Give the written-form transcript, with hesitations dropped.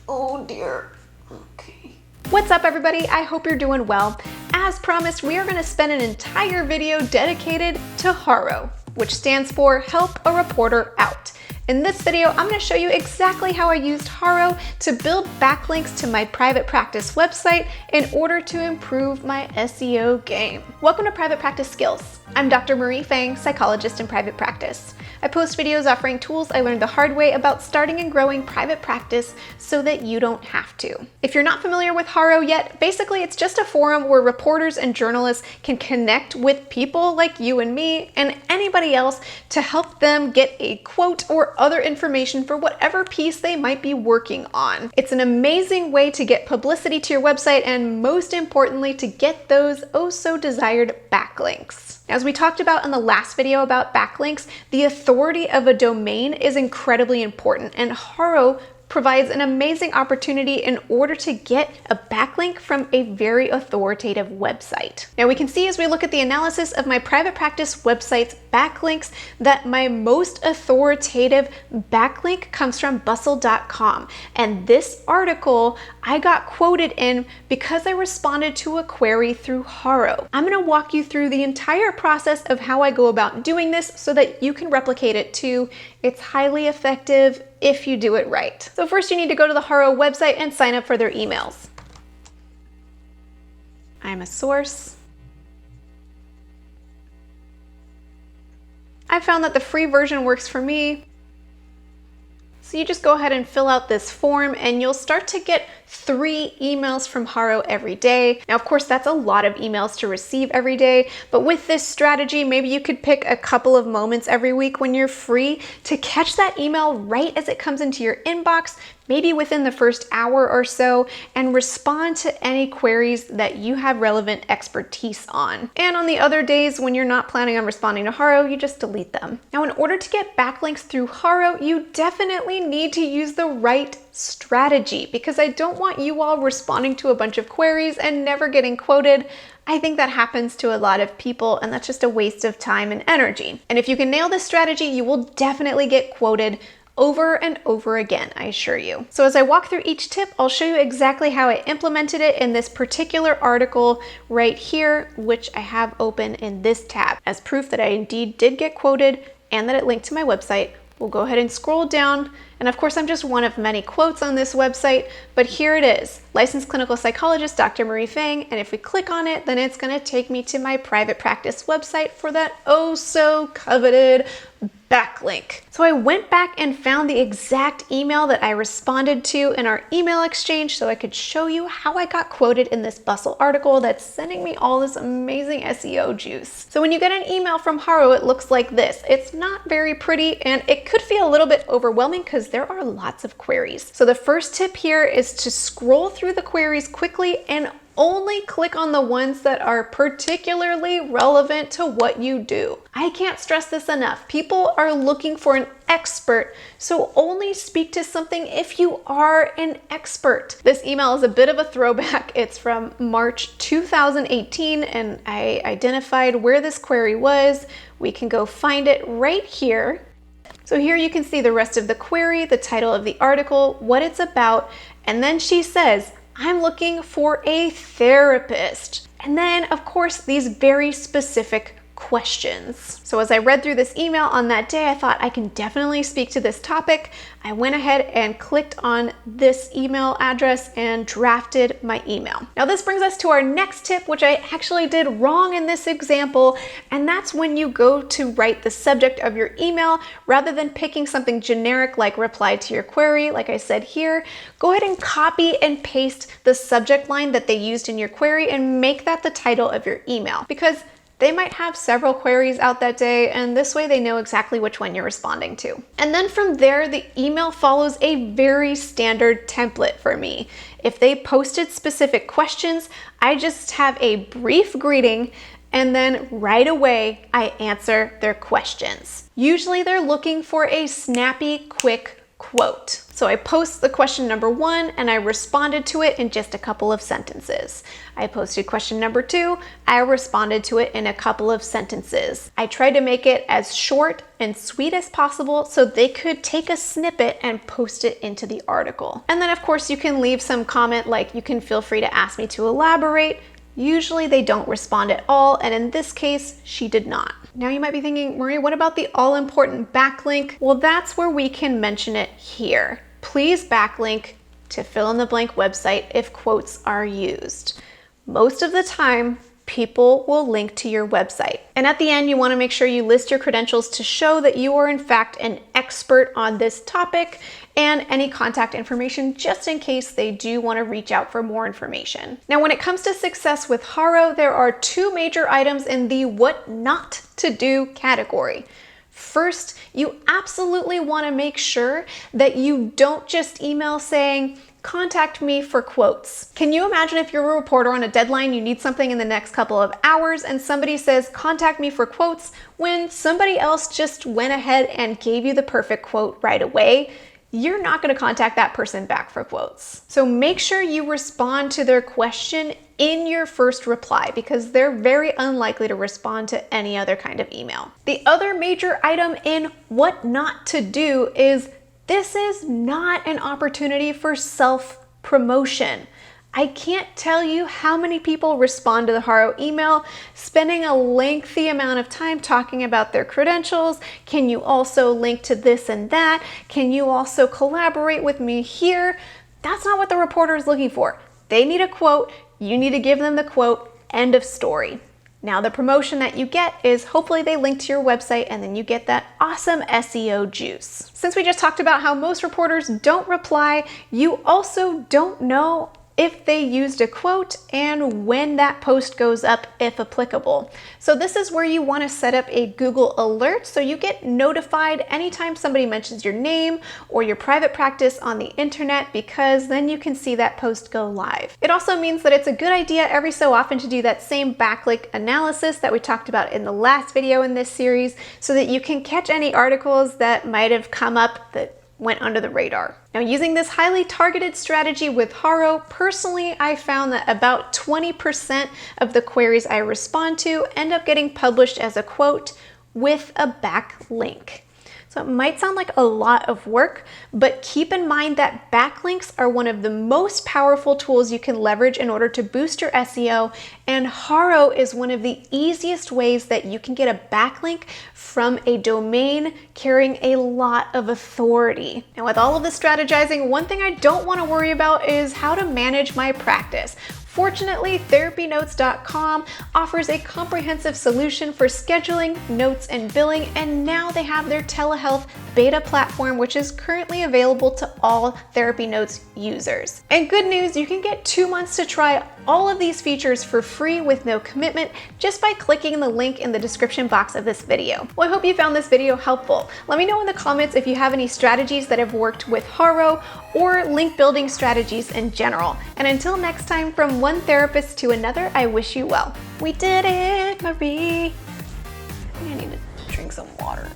Oh dear. Okay. What's up everybody? I hope you're doing well. As promised, we are going to spend an entire video dedicated to HARO, which stands for Help a Reporter Out. In this video, I'm going to show you exactly how I used HARO to build backlinks to my private practice website in order to improve my SEO game. Welcome to Private Practice Skills. I'm Dr. Marie Fang, psychologist in private practice. I post videos offering tools I learned the hard way about starting and growing private practice so that you don't have to. If you're not familiar with HARO yet, basically it's just a forum where reporters and journalists can connect with people like you and me and anybody else to help them get a quote or other information for whatever piece they might be working on. It's an amazing way to get publicity to your website and most importantly to get those oh so desired backlinks. As we talked about in the last video about backlinks, the authority of a domain is incredibly important, and HARO provides an amazing opportunity in order to get a backlink from a very authoritative website. Now we can see as we look at the analysis of my private practice website's backlinks that my most authoritative backlink comes from bustle.com. And this article I got quoted in because I responded to a query through HARO. I'm going to walk you through the entire process of how I go about doing this so that you can replicate it too. It's highly effective if you do it right. So first you need to go to the HARO website and sign up for their emails. I'm a source. I found that the free version works for me. So you just go ahead and fill out this form and you'll start to get 3 emails from HARO every day. Now, of course, that's a lot of emails to receive every day, but with this strategy, maybe you could pick a couple of moments every week when you're free to catch that email right as it comes into your inbox, maybe within the first hour or so, and respond to any queries that you have relevant expertise on. And on the other days when you're not planning on responding to HARO, you just delete them. Now, in order to get backlinks through HARO, you definitely need to use the right strategy, because I don't want you all responding to a bunch of queries and never getting quoted. I think that happens to a lot of people, and that's just a waste of time and energy. And if you can nail this strategy, you will definitely get quoted over and over again, I assure you. So as I walk through each tip, I'll show you exactly how I implemented it in this particular article right here, which I have open in this tab as proof that I indeed did get quoted and that it linked to my website. We'll go ahead and scroll down. And of course, I'm just one of many quotes on this website, but here it is. Licensed clinical psychologist, Dr. Marie Fang. And if we click on it, then it's going to take me to my private practice website for that oh so coveted backlink. So I went back and found the exact email that I responded to in our email exchange so I could show you how I got quoted in this Bustle article that's sending me all this amazing SEO juice. So when you get an email from HARO, it looks like this. It's not very pretty and it could feel a little bit overwhelming because there are lots of queries. So the first tip here is to scroll through the queries quickly and only click on the ones that are particularly relevant to what you do. I can't stress this enough. People are looking for an expert, so only speak to something if you are an expert. This email is a bit of a throwback. It's from March 2018, and I identified where this query was. We can go find it right here. So here you can see the rest of the query, the title of the article, what it's about, and then she says, I'm looking for a therapist. And then, of course, these very specific questions. So as I read through this email on that day, I thought I can definitely speak to this topic. I went ahead and clicked on this email address and drafted my email. Now this brings us to our next tip, which I actually did wrong in this example, and that's when you go to write the subject of your email, rather than picking something generic like reply to your query, like I said here, go ahead and copy and paste the subject line that they used in your query and make that the title of your email, because they might have several queries out that day, and this way they know exactly which one you're responding to. And then from there, the email follows a very standard template for me. If they posted specific questions, I just have a brief greeting, and then right away, I answer their questions. Usually they're looking for a snappy, quick quote. So I post the question number 1 and I responded to it in just a couple of sentences. I posted question number 2, I responded to it in a couple of sentences. I tried to make it as short and sweet as possible so they could take a snippet and post it into the article. And then of course you can leave some comment like you can feel free to ask me to elaborate. Usually they don't respond at all, and in this case, she did not. Now you might be thinking, Marie, what about the all-important backlink? Well, that's where we can mention it here. Please backlink to fill in the blank website if quotes are used. Most of the time, people will link to your website. And at the end, you want to make sure you list your credentials to show that you are in fact an expert on this topic, and any contact information just in case they do want to reach out for more information. Now, when it comes to success with HARO, there are 2 major items in the what not to do category. First, you absolutely want to make sure that you don't just email saying, contact me for quotes. Can you imagine if you're a reporter on a deadline, you need something in the next couple of hours, and somebody says, contact me for quotes, when somebody else just went ahead and gave you the perfect quote right away? You're not going to contact that person back for quotes. So make sure you respond to their question in your first reply, because they're very unlikely to respond to any other kind of email. The other major item in what not to do is this is not an opportunity for self-promotion. I can't tell you how many people respond to the HARO email, spending a lengthy amount of time talking about their credentials. Can you also link to this and that? Can you also collaborate with me here? That's not what the reporter is looking for. They need a quote. You need to give them the quote. End of story. Now the promotion that you get is hopefully they link to your website and then you get that awesome SEO juice. Since we just talked about how most reporters don't reply, you also don't know if they used a quote and when that post goes up, if applicable. So this is where you want to set up a Google alert so you get notified anytime somebody mentions your name or your private practice on the internet, because then you can see that post go live. It also means that it's a good idea every so often to do that same backlink analysis that we talked about in the last video in this series, so that you can catch any articles that might have come up that went under the radar. Now, using this highly targeted strategy with HARO, personally, I found that about 20% of the queries I respond to end up getting published as a quote with a backlink. So it might sound like a lot of work, but keep in mind that backlinks are one of the most powerful tools you can leverage in order to boost your SEO, and HARO is one of the easiest ways that you can get a backlink from a domain carrying a lot of authority. And with all of this strategizing, one thing I don't want to worry about is how to manage my practice. Fortunately, TherapyNotes.com offers a comprehensive solution for scheduling, notes, and billing, and now they have their Telehealth Beta platform, which is currently available to all TherapyNotes users. And good news, you can get 2 months to try all of these features for free with no commitment just by clicking the link in the description box of this video. Well, I hope you found this video helpful. Let me know in the comments if you have any strategies that have worked with HARO or link building strategies in general. And until next time, from one therapist to another, I wish you well. We did it, Marie. I think I need to drink some water.